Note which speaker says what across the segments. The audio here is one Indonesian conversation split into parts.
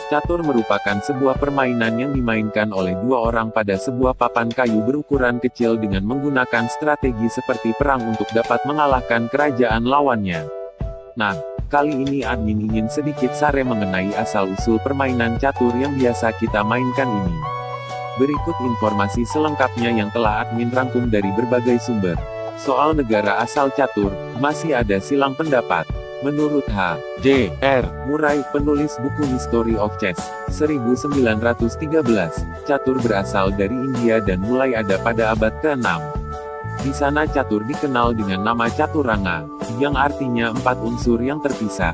Speaker 1: Catur merupakan sebuah permainan yang dimainkan oleh dua orang pada sebuah papan kayu berukuran kecil dengan menggunakan strategi seperti perang untuk dapat mengalahkan kerajaan lawannya. Nah, kali ini admin ingin sedikit sare mengenai asal-usul permainan catur yang biasa kita mainkan ini. Berikut informasi selengkapnya yang telah admin rangkum dari berbagai sumber. Soal negara asal catur, masih ada silang pendapat. Menurut H. J. R. Murray, penulis buku History of Chess, 1913, catur berasal dari India dan mulai ada pada abad ke-6. Di sana catur dikenal dengan nama caturanga, yang artinya 4 unsur yang terpisah.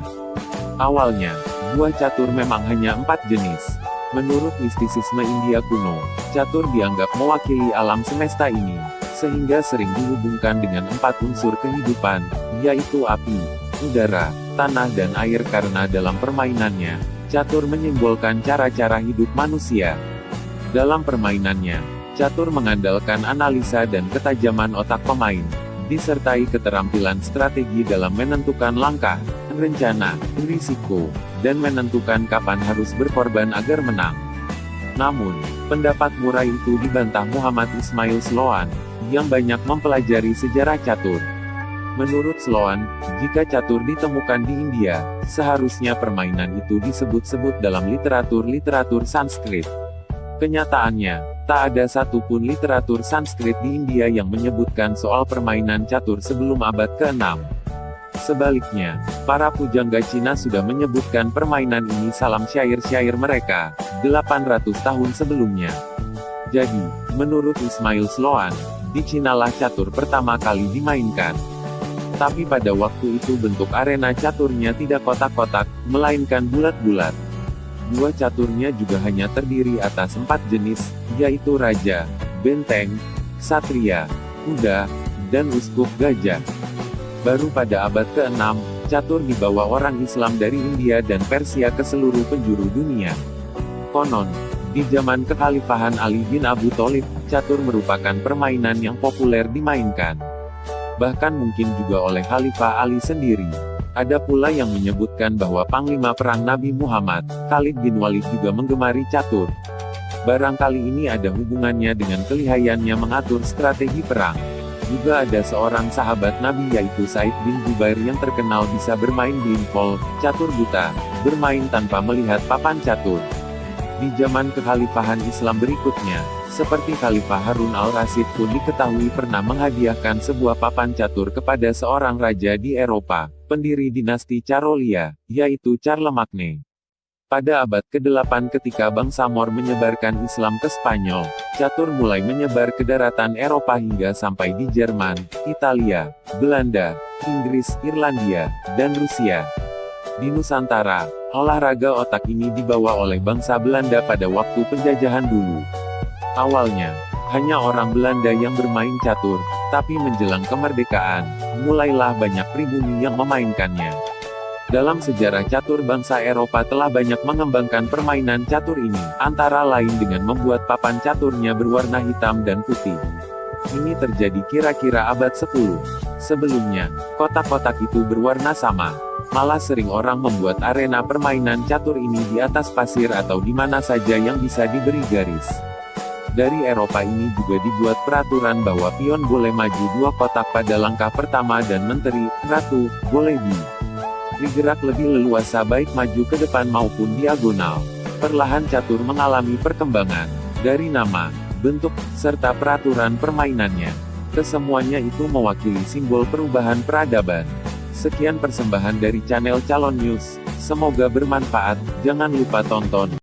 Speaker 1: Awalnya, buah catur memang hanya 4 jenis. Menurut mistisisme India kuno, catur dianggap mewakili alam semesta ini, sehingga sering dihubungkan dengan 4 unsur kehidupan, yaitu api, udara, tanah dan air karena dalam permainannya, catur menyimbolkan cara-cara hidup manusia. Dalam permainannya, catur mengandalkan analisa dan ketajaman otak pemain, disertai keterampilan strategi dalam menentukan langkah, rencana, risiko, dan menentukan kapan harus berkorban agar menang. Namun, pendapat Murray itu dibantah Muhammad Ismail Sloan, yang banyak mempelajari sejarah catur. Menurut Sloan, jika catur ditemukan di India, seharusnya permainan itu disebut-sebut dalam literatur Sanskrit. Kenyataannya, tak ada satupun literatur Sanskrit di India yang menyebutkan soal permainan catur sebelum abad ke-6. Sebaliknya, para pujangga Cina sudah menyebutkan permainan ini salam syair-syair mereka, 800 tahun sebelumnya. Jadi, menurut Ismail Sloan, di Cinalah catur pertama kali dimainkan. Tapi pada waktu itu bentuk arena caturnya tidak kotak-kotak, melainkan bulat-bulat. Buah caturnya juga hanya terdiri atas 4 jenis, yaitu raja, benteng, ksatria, kuda, dan uskup gajah. Baru pada abad ke-6, catur dibawa orang Islam dari India dan Persia ke seluruh penjuru dunia. Konon, di zaman kekhalifahan Ali bin Abu Thalib, catur merupakan permainan yang populer dimainkan. Bahkan mungkin juga oleh Khalifah Ali sendiri. Ada pula yang menyebutkan bahwa Panglima Perang Nabi Muhammad, Khalid bin Walid juga menggemari catur. Barangkali ini ada hubungannya dengan kelihayannya mengatur strategi perang. Juga ada seorang sahabat Nabi yaitu Said bin Jubair yang terkenal bisa bermain blindfold, catur buta, bermain tanpa melihat papan catur. Di zaman kekhalifahan Islam berikutnya, seperti Khalifah Harun al-Rasyid pun diketahui pernah menghadiahkan sebuah papan catur kepada seorang raja di Eropa, pendiri dinasti Carolia, yaitu Charlemagne. Pada abad ke-8 ketika bangsa Moor menyebarkan Islam ke Spanyol, catur mulai menyebar ke daratan Eropa hingga sampai di Jerman, Italia, Belanda, Inggris, Irlandia, dan Rusia. Di Nusantara, olahraga otak ini dibawa oleh bangsa Belanda pada waktu penjajahan dulu. Awalnya, hanya orang Belanda yang bermain catur, tapi menjelang kemerdekaan, mulailah banyak pribumi yang memainkannya. Dalam sejarah catur bangsa Eropa telah banyak mengembangkan permainan catur ini, antara lain dengan membuat papan caturnya berwarna hitam dan putih. Ini terjadi kira-kira abad 10. Sebelumnya, kotak-kotak itu berwarna sama. Malah sering orang membuat arena permainan catur ini di atas pasir atau di mana saja yang bisa diberi garis. Dari Eropa ini juga dibuat peraturan bahwa pion boleh maju 2 kotak pada langkah pertama dan menteri, ratu, boleh bergerak lebih leluasa baik maju ke depan maupun diagonal. Perlahan catur mengalami perkembangan. Dari nama, bentuk, serta peraturan permainannya. Kesemuanya itu mewakili simbol perubahan peradaban. Sekian persembahan dari channel Calon News. Semoga bermanfaat, jangan lupa tonton.